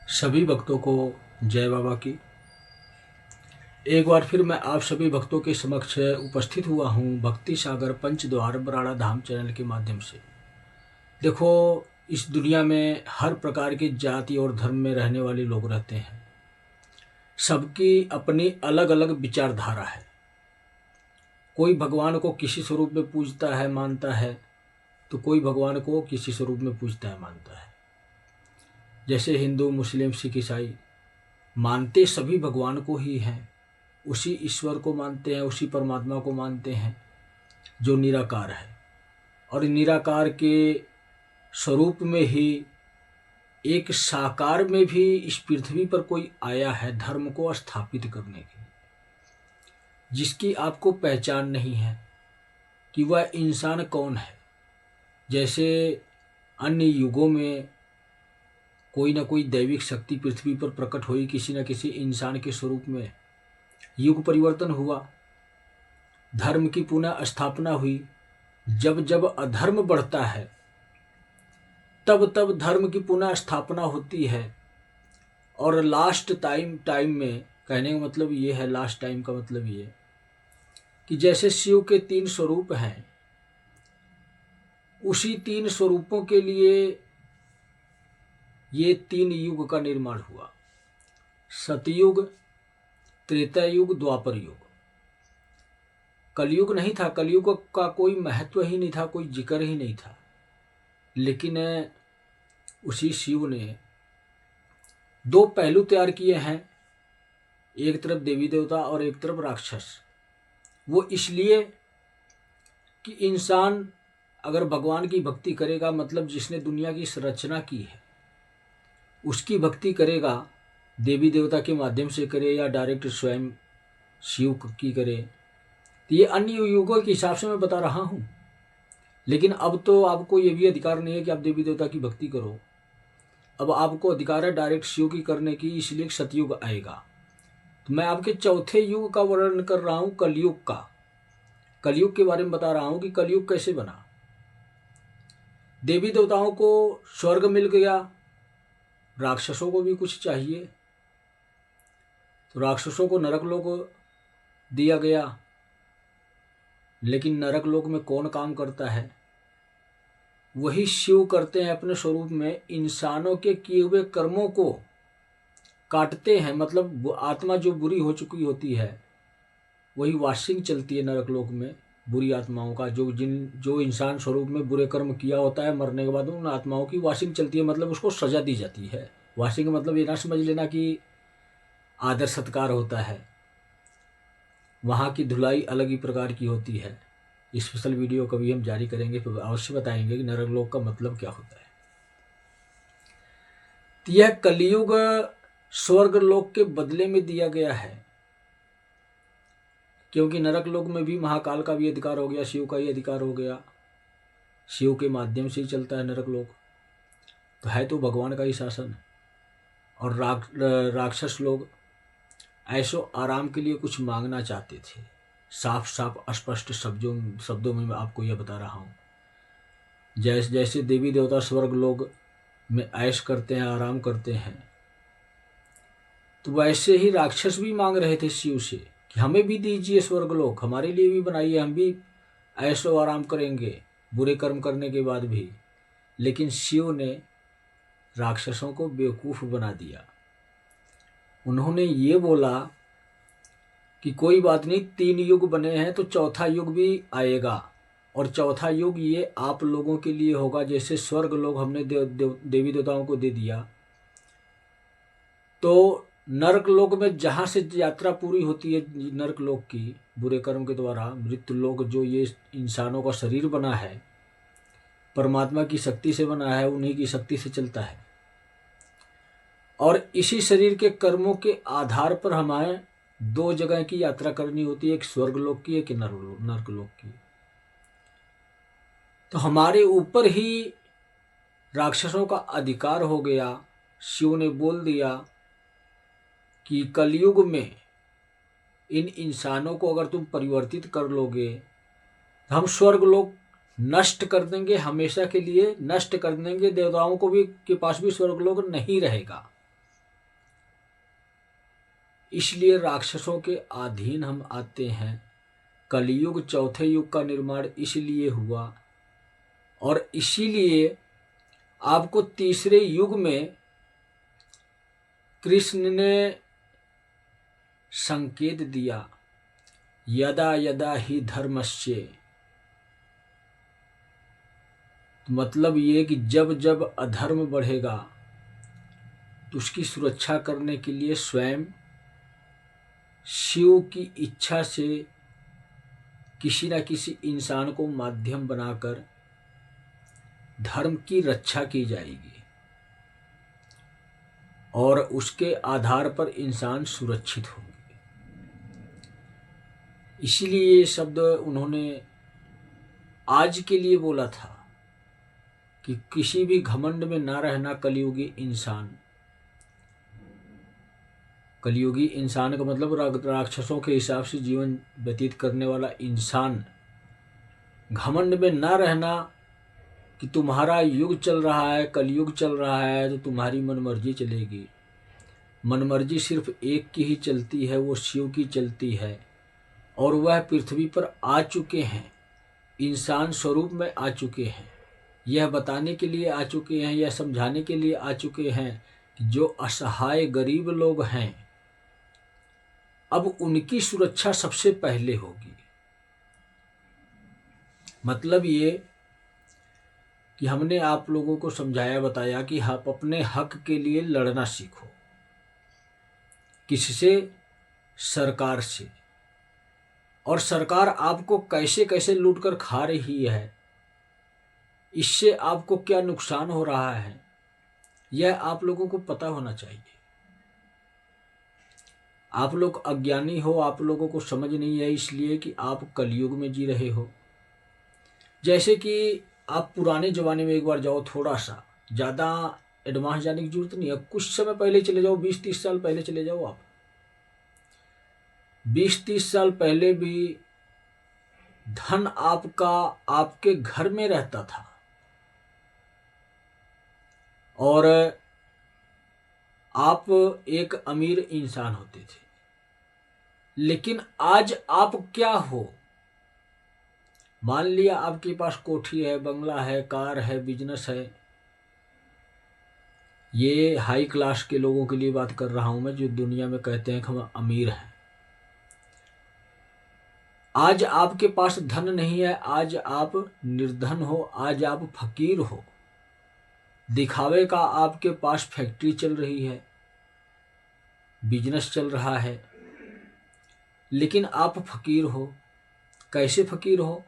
सभी भक्तों को जय बाबा की। एक बार फिर मैं आप सभी भक्तों के समक्ष उपस्थित हुआ हूँ भक्ति सागर पंचद्वार बराड़ा धाम चैनल के माध्यम से। देखो, इस दुनिया में हर प्रकार की जाति और धर्म में रहने वाले लोग रहते हैं। सबकी अपनी अलग अलग विचारधारा है। कोई भगवान को किसी स्वरूप में पूजता है, मानता है, तो कोई भगवान को किसी स्वरूप में पूजता है, मानता है। जैसे हिंदू, मुस्लिम, सिख, ईसाई मानते सभी भगवान को ही हैं, उसी ईश्वर को मानते हैं, उसी परमात्मा को मानते हैं जो निराकार है। और निराकार के स्वरूप में ही एक साकार में भी इस पृथ्वी पर कोई आया है धर्म को स्थापित करने के लिए, जिसकी आपको पहचान नहीं है कि वह इंसान कौन है। जैसे अन्य युगों में कोई ना कोई दैविक शक्ति पृथ्वी पर प्रकट हुई, किसी न किसी इंसान के स्वरूप में युग परिवर्तन हुआ, धर्म की पुनः स्थापना हुई। जब जब अधर्म बढ़ता है तब तब धर्म की पुनः स्थापना होती है। और लास्ट टाइम में, कहने का मतलब ये है, लास्ट टाइम का मतलब ये कि जैसे शिव के 3 स्वरूप हैं, उसी 3 स्वरूपों के लिए ये 3 युग का निर्माण हुआ। सतयुग, त्रेता युग, द्वापर युग। कलयुग नहीं था, कलयुग का कोई महत्व ही नहीं था, कोई जिक्र ही नहीं था। लेकिन उसी शिव ने 2 पहलू तैयार किए हैं, एक तरफ देवी देवता और एक तरफ राक्षस। वो इसलिए कि इंसान अगर भगवान की भक्ति करेगा, मतलब जिसने दुनिया की संरचना की है उसकी भक्ति करेगा, देवी देवता के माध्यम से करे या डायरेक्ट स्वयं शिव की करे, तो ये अन्य युगों के हिसाब से मैं बता रहा हूँ। लेकिन अब तो आपको ये भी अधिकार नहीं है कि आप देवी देवता की भक्ति करो। अब आपको अधिकार है डायरेक्ट शिव की करने की, इसलिए सतयुग आएगा। तो मैं आपके चौथे युग का वर्णन कर रहा हूँ, कलयुग का। कलयुग के बारे में बता रहा हूँ कि कलयुग कैसे बना। देवी देवताओं को स्वर्ग मिल गया, राक्षसों को भी कुछ चाहिए, तो राक्षसों को नरक लोक दिया गया। लेकिन नरक लोक में कौन काम करता है? वही शिव करते हैं अपने स्वरूप में। इंसानों के किए हुए कर्मों को काटते हैं, मतलब आत्मा जो बुरी हो चुकी होती है वही वॉशिंग चलती है नरक लोक में। बुरी आत्माओं का जो इंसान स्वरूप में बुरे कर्म किया होता है, मरने के बाद उन आत्माओं की वॉशिंग चलती है, मतलब उसको सजा दी जाती है। वॉशिंग मतलब ये ना समझ लेना कि आदर सत्कार होता है, वहाँ की धुलाई अलग ही प्रकार की होती है। स्पेशल वीडियो कभी हम जारी करेंगे तो अवश्य बताएंगे कि नरक लोक का मतलब क्या होता है। तो यह कलयुग स्वर्ग लोक के बदले में दिया गया है, क्योंकि नरक लोक में भी महाकाल का भी अधिकार हो गया, शिव का ही अधिकार हो गया। शिव के माध्यम से ही चलता है नरक लोक, तो है तो भगवान का ही शासन। और राक्षस लोग ऐसो आराम के लिए कुछ मांगना चाहते थे। साफ साफ स्पष्ट शब्दों में मैं आपको यह बता रहा हूँ। जैसे जैसे देवी देवता स्वर्ग लोग में ऐश करते हैं, आराम करते हैं, तो वैसे ही राक्षस भी मांग रहे थे शिव से कि हमें भी दीजिए स्वर्ग लोक, हमारे लिए भी बनाइए, हम भी ऐशो आराम करेंगे बुरे कर्म करने के बाद भी। लेकिन शिव ने राक्षसों को बेवकूफ़ बना दिया। उन्होंने ये बोला कि कोई बात नहीं, 3 युग बने हैं तो चौथा युग भी आएगा, और चौथा युग ये आप लोगों के लिए होगा। जैसे स्वर्ग लोग हमने देवी देवताओं को दे दिया, तो नरक लोक में जहाँ से यात्रा पूरी होती है नरक लोक की, बुरे कर्म के द्वारा मृत्यु लोक, जो ये इंसानों का शरीर बना है परमात्मा की शक्ति से बना है, उन्हीं की शक्ति से चलता है। और इसी शरीर के कर्मों के आधार पर हमें 2 जगह की यात्रा करनी होती है, एक स्वर्ग लोक की, एक नरक लोक की। तो हमारे ऊपर ही राक्षसों का अधिकार हो गया। शिव ने बोल दिया कि कलयुग में इन इंसानों को अगर तुम परिवर्तित कर लोगे तो हम स्वर्ग लोक नष्ट कर देंगे, हमेशा के लिए नष्ट कर देंगे। देवताओं को भी के पास भी स्वर्ग लोक नहीं रहेगा। इसलिए राक्षसों के अधीन हम आते हैं। कलयुग चौथे युग का निर्माण इसलिए हुआ और इसीलिए आपको तीसरे युग में कृष्ण ने संकेत दिया, यदा यदा ही धर्मस्य। मतलब ये कि जब जब अधर्म बढ़ेगा तो उसकी सुरक्षा करने के लिए स्वयं शिव की इच्छा से किसी न किसी इंसान को माध्यम बनाकर धर्म की रक्षा की जाएगी और उसके आधार पर इंसान सुरक्षित होंगे। इसीलिए ये शब्द उन्होंने आज के लिए बोला था कि किसी भी घमंड में ना रहना। कलयुगी इंसान, कलयुगी इंसान का मतलब राक्षसों के हिसाब से जीवन व्यतीत करने वाला इंसान, घमंड में ना रहना कि तुम्हारा युग चल रहा है, कलयुग चल रहा है तो तुम्हारी मनमर्जी चलेगी। मनमर्जी सिर्फ एक की ही चलती है, वो शिव की चलती है और वह पृथ्वी पर आ चुके हैं, इंसान स्वरूप में आ चुके हैं। यह बताने के लिए आ चुके हैं, यह समझाने के लिए आ चुके हैं कि जो असहाय गरीब लोग हैं अब उनकी सुरक्षा सबसे पहले होगी। मतलब ये कि हमने आप लोगों को समझाया बताया कि आप अपने हक के लिए लड़ना सीखो। किससे? सरकार से। और सरकार आपको कैसे कैसे लूट कर खा रही है, इससे आपको क्या नुकसान हो रहा है, यह आप लोगों को पता होना चाहिए। आप लोग अज्ञानी हो, आप लोगों को समझ नहीं है इसलिए कि आप कलयुग में जी रहे हो। जैसे कि आप पुराने ज़माने में एक बार जाओ, थोड़ा सा, ज़्यादा एडवांस जाने की जरूरत नहीं है, कुछ समय पहले चले जाओ, 20-30 साल पहले चले जाओ। आप 20-30 साल पहले भी धन आपका आपके घर में रहता था और आप एक अमीर इंसान होते थे। लेकिन आज आप क्या हो? मान लिया आपके पास कोठी है, बंगला है, कार है, बिजनेस है। ये हाई क्लास के लोगों के लिए बात कर रहा हूं मैं, जो दुनिया में कहते हैं कि हम अमीर हैं। आज आपके पास धन नहीं है, आज आप निर्धन हो, आज आप फकीर हो। दिखावे का आपके पास फैक्ट्री चल रही है, बिजनेस चल रहा है, लेकिन आप फकीर हो। कैसे फकीर हो?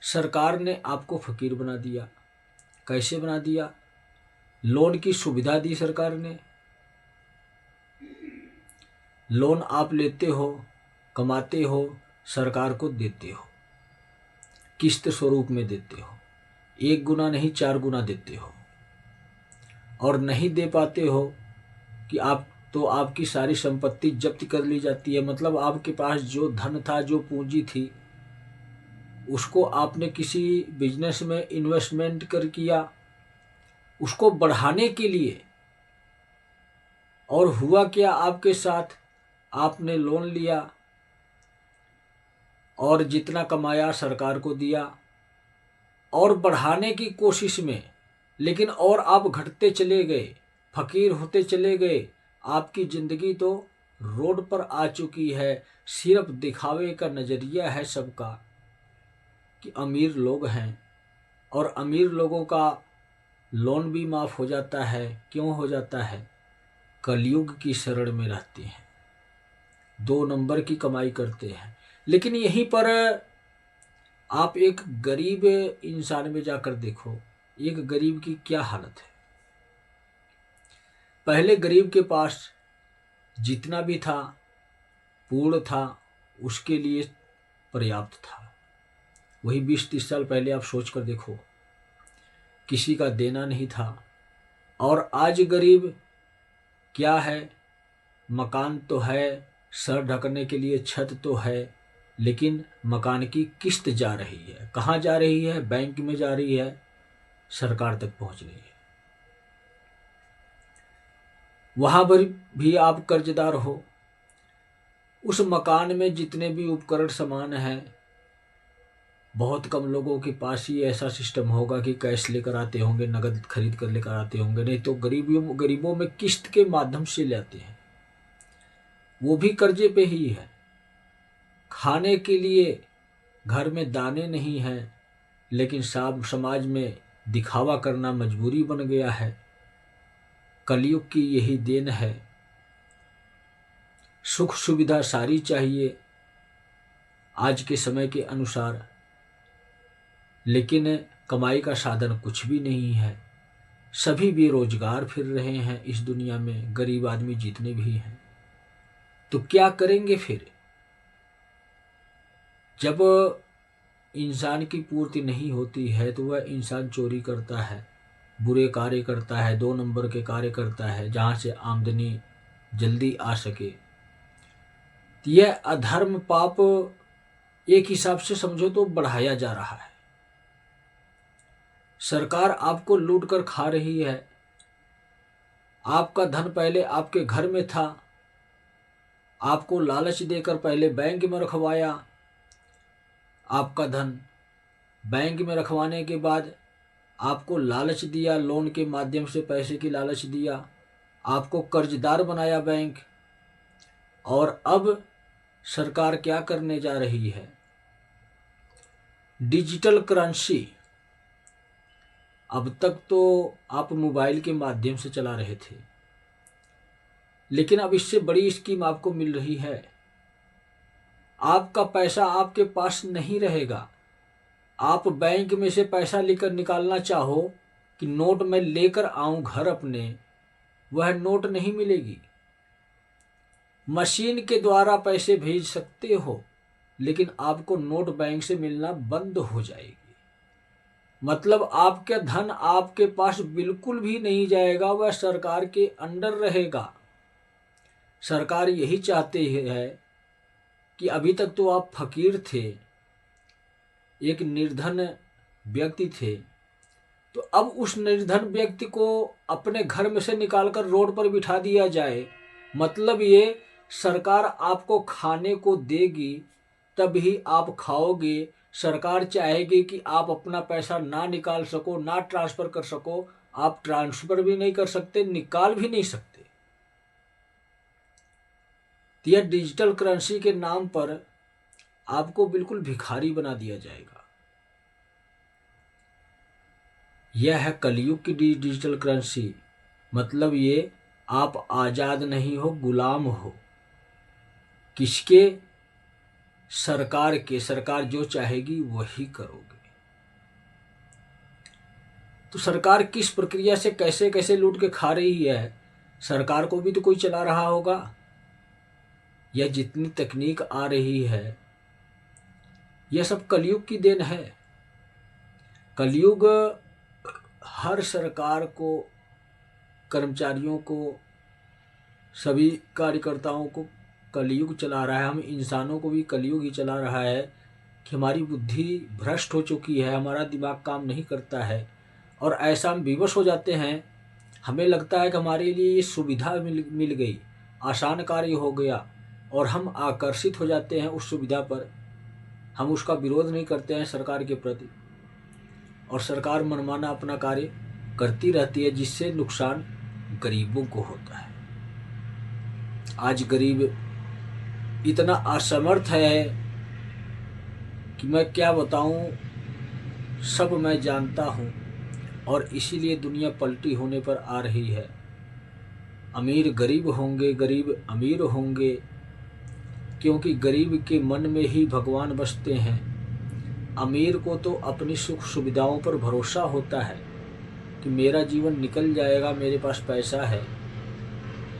सरकार ने आपको फकीर बना दिया। कैसे बना दिया? लोन की सुविधा दी सरकार ने। लोन आप लेते हो, कमाते हो, सरकार को देते हो, किस्त स्वरूप में देते हो, 1 गुना नहीं 4 गुना देते हो। और नहीं दे पाते हो कि आप तो आपकी सारी संपत्ति जब्त कर ली जाती है। मतलब आपके पास जो धन था, जो पूंजी थी, उसको आपने किसी बिजनेस में इन्वेस्टमेंट कर किया, उसको बढ़ाने के लिए। और हुआ क्या आपके साथ? आपने लोन लिया और जितना कमाया सरकार को दिया और बढ़ाने की कोशिश में, लेकिन और आप घटते चले गए, फकीर होते चले गए। आपकी जिंदगी तो रोड पर आ चुकी है। सिर्फ दिखावे का नजरिया है सबका कि अमीर लोग हैं, और अमीर लोगों का लोन भी माफ हो जाता है। क्यों हो जाता है? कलयुग की शरण में रहते हैं, 2 नंबर की कमाई करते हैं। लेकिन यहीं पर आप एक गरीब इंसान में जाकर देखो, एक गरीब की क्या हालत है। पहले गरीब के पास जितना भी था, पूर्ण था, उसके लिए पर्याप्त था। वही 20-30 साल पहले आप सोच कर देखो, किसी का देना नहीं था। और आज गरीब क्या है? मकान तो है, सर ढकने के लिए छत तो है, लेकिन मकान की किस्त जा रही है। कहाँ जा रही है? बैंक में जा रही है, सरकार तक पहुंच रही है। वहां पर भी आप कर्जदार हो। उस मकान में जितने भी उपकरण सामान हैं, बहुत कम लोगों के पास ही ऐसा सिस्टम होगा कि कैश लेकर आते होंगे, नगद खरीद कर लेकर आते होंगे, नहीं तो गरीबों में किस्त के माध्यम से लाते हैं, वो भी कर्जे पे ही है। खाने के लिए घर में दाने नहीं हैं, लेकिन समाज में दिखावा करना मजबूरी बन गया है। कलयुग की यही देन है। सुख सुविधा सारी चाहिए आज के समय के अनुसार, लेकिन कमाई का साधन कुछ भी नहीं है। सभी बेरोजगार फिर रहे हैं इस दुनिया में, गरीब आदमी जितने भी हैं। तो क्या करेंगे फिर? जब इंसान की पूर्ति नहीं होती है तो वह इंसान चोरी करता है, बुरे कार्य करता है, 2 नंबर के कार्य करता है, जहाँ से आमदनी जल्दी आ सके। यह अधर्म पाप एक हिसाब से समझो तो बढ़ाया जा रहा है। सरकार आपको लूट कर खा रही है। आपका धन पहले आपके घर में था, आपको लालच देकर पहले बैंक में रखवाया। आपका धन बैंक में रखवाने के बाद आपको लालच दिया, लोन के माध्यम से पैसे की लालच दिया, आपको कर्जदार बनाया बैंक। और अब सरकार क्या करने जा रही है? Digital currency. अब तक तो आप मोबाइल के माध्यम से चला रहे थे, लेकिन अब इससे बड़ी स्कीम आपको मिल रही है। आपका पैसा आपके पास नहीं रहेगा। आप बैंक में से पैसा लेकर निकालना चाहो कि नोट में लेकर आऊं घर अपने, वह नोट नहीं मिलेगी। मशीन के द्वारा पैसे भेज सकते हो, लेकिन आपको नोट बैंक से मिलना बंद हो जाएगी। मतलब आपका धन आपके पास बिल्कुल भी नहीं जाएगा, वह सरकार के अंडर रहेगा। सरकार यही चाहती है कि अभी तक तो आप फकीर थे, एक निर्धन व्यक्ति थे, तो अब उस निर्धन व्यक्ति को अपने घर में से निकालकर रोड पर बिठा दिया जाए। मतलब ये सरकार आपको खाने को देगी तभी आप खाओगे। सरकार चाहेगी कि आप अपना पैसा ना निकाल सको, ना ट्रांसफ़र कर सको। आप ट्रांसफ़र भी नहीं कर सकते, निकाल भी नहीं सकते। तो यह डिजिटल करेंसी के नाम पर आपको बिल्कुल भिखारी बना दिया जाएगा। यह है कलयुग की डिजिटल करेंसी। मतलब ये आप आज़ाद नहीं हो, गुलाम हो। किसके? सरकार के। सरकार जो चाहेगी वही करोगे। तो सरकार किस प्रक्रिया से कैसे कैसे लूट के खा रही है, सरकार को भी तो कोई चला रहा होगा। यह जितनी तकनीक आ रही है, यह सब कलयुग की देन है। कलयुग हर सरकार को, कर्मचारियों को, सभी कार्यकर्ताओं को कलयुग चला रहा है। हम इंसानों को भी कलयुग ही चला रहा है कि हमारी बुद्धि भ्रष्ट हो चुकी है, हमारा दिमाग काम नहीं करता है, और ऐसा हम विवश हो जाते हैं। हमें लगता है कि हमारे लिए ये सुविधा मिल गई, आसान कार्य हो गया, और हम आकर्षित हो जाते हैं उस सुविधा पर। हम उसका विरोध नहीं करते हैं सरकार के प्रति, और सरकार मनमाना अपना कार्य करती रहती है, जिससे नुकसान गरीबों को होता है। आज गरीब इतना असमर्थ है कि मैं क्या बताऊं, सब मैं जानता हूं, और इसीलिए दुनिया पलटी होने पर आ रही है। अमीर गरीब होंगे, गरीब अमीर होंगे, क्योंकि गरीब के मन में ही भगवान बसते हैं। अमीर को तो अपनी सुख सुविधाओं पर भरोसा होता है कि मेरा जीवन निकल जाएगा, मेरे पास पैसा है,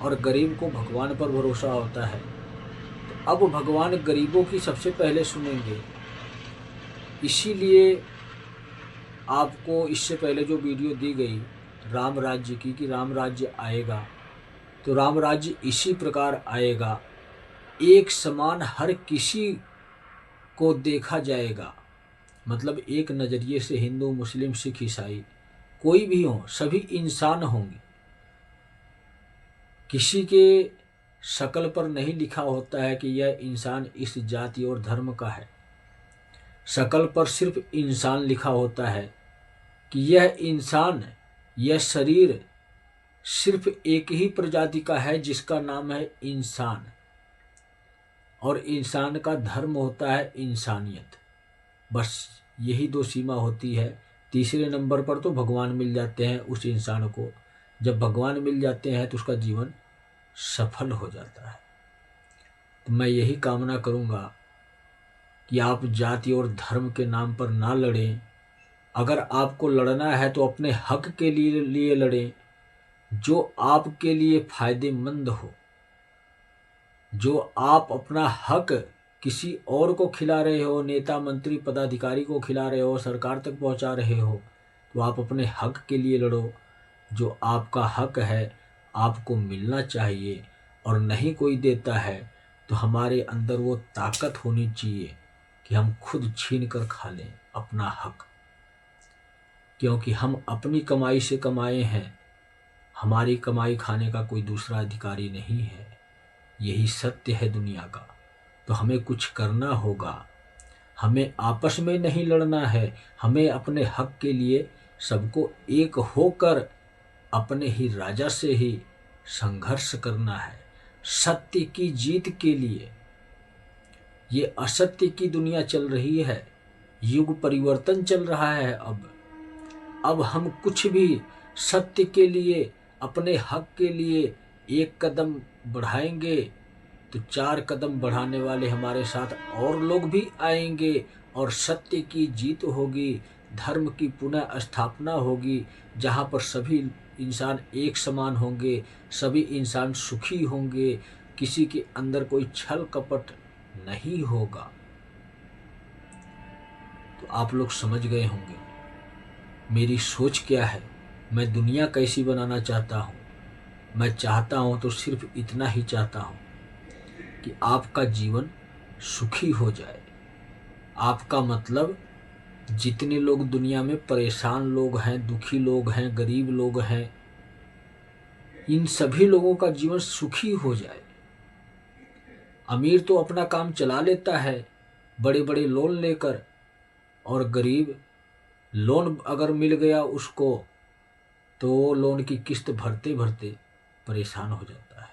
और गरीब को भगवान पर भरोसा होता है। तो अब भगवान गरीबों की सबसे पहले सुनेंगे। इसीलिए आपको इससे पहले जो वीडियो दी गई राम राज्य की, कि राम राज्य आएगा, तो राम राज्य इसी प्रकार आएगा। एक समान हर किसी को देखा जाएगा। मतलब एक नज़रिए से हिंदू, मुस्लिम, सिख, ईसाई कोई भी हो, सभी इंसान होंगे। किसी के शकल पर नहीं लिखा होता है कि यह इंसान इस जाति और धर्म का है। शकल पर सिर्फ इंसान लिखा होता है कि यह इंसान, यह शरीर सिर्फ एक ही प्रजाति का है जिसका नाम है इंसान, और इंसान का धर्म होता है इंसानियत। बस यही दो सीमा होती है। तीसरे नंबर पर तो भगवान मिल जाते हैं उस इंसान को। जब भगवान मिल जाते हैं तो उसका जीवन सफल हो जाता है। तो मैं यही कामना करूँगा कि आप जाति और धर्म के नाम पर ना लड़ें। अगर आपको लड़ना है तो अपने हक के लिए लड़ें, जो आपके लिए फायदेमंद हो। जो आप अपना हक किसी और को खिला रहे हो, नेता मंत्री पदाधिकारी को खिला रहे हो, सरकार तक पहुंचा रहे हो, तो आप अपने हक के लिए लड़ो। जो आपका हक है आपको मिलना चाहिए, और नहीं कोई देता है तो हमारे अंदर वो ताकत होनी चाहिए कि हम खुद छीन कर खा लें अपना हक, क्योंकि हम अपनी कमाई से कमाए हैं। हमारी कमाई खाने का कोई दूसरा अधिकारी नहीं है। यही सत्य है दुनिया का। तो हमें कुछ करना होगा। हमें आपस में नहीं लड़ना है, हमें अपने हक के लिए सबको एक होकर अपने ही राजा से ही संघर्ष करना है, सत्य की जीत के लिए। ये असत्य की दुनिया चल रही है, युग परिवर्तन चल रहा है। अब हम कुछ भी सत्य के लिए, अपने हक के लिए एक कदम बढ़ाएंगे तो 4 कदम बढ़ाने वाले हमारे साथ और लोग भी आएंगे, और सत्य की जीत होगी, धर्म की पुनः स्थापना होगी, जहाँ पर सभी इंसान एक समान होंगे, सभी इंसान सुखी होंगे, किसी के अंदर कोई छल कपट नहीं होगा। तो आप लोग समझ गए होंगे मेरी सोच क्या है, मैं दुनिया कैसी बनाना चाहता हूँ। मैं चाहता हूँ तो सिर्फ इतना ही चाहता हूँ कि आपका जीवन सुखी हो जाए। आपका मतलब जितने लोग दुनिया में परेशान लोग हैं, दुखी लोग हैं, गरीब लोग हैं, इन सभी लोगों का जीवन सुखी हो जाए। अमीर तो अपना काम चला लेता है बड़े बड़े लोन लेकर, और गरीब लोन अगर मिल गया उसको तो लोन की किस्त भरते भरते परेशान हो जाता है।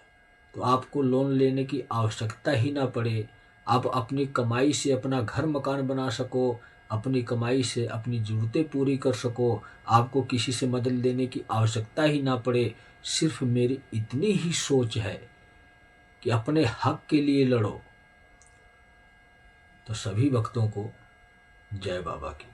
तो आपको लोन लेने की आवश्यकता ही ना पड़े, आप अपनी कमाई से अपना घर मकान बना सको, अपनी कमाई से अपनी ज़रूरतें पूरी कर सको, आपको किसी से मदद लेने की आवश्यकता ही ना पड़े। सिर्फ मेरी इतनी ही सोच है कि अपने हक के लिए लड़ो। तो सभी भक्तों को जय बाबा की।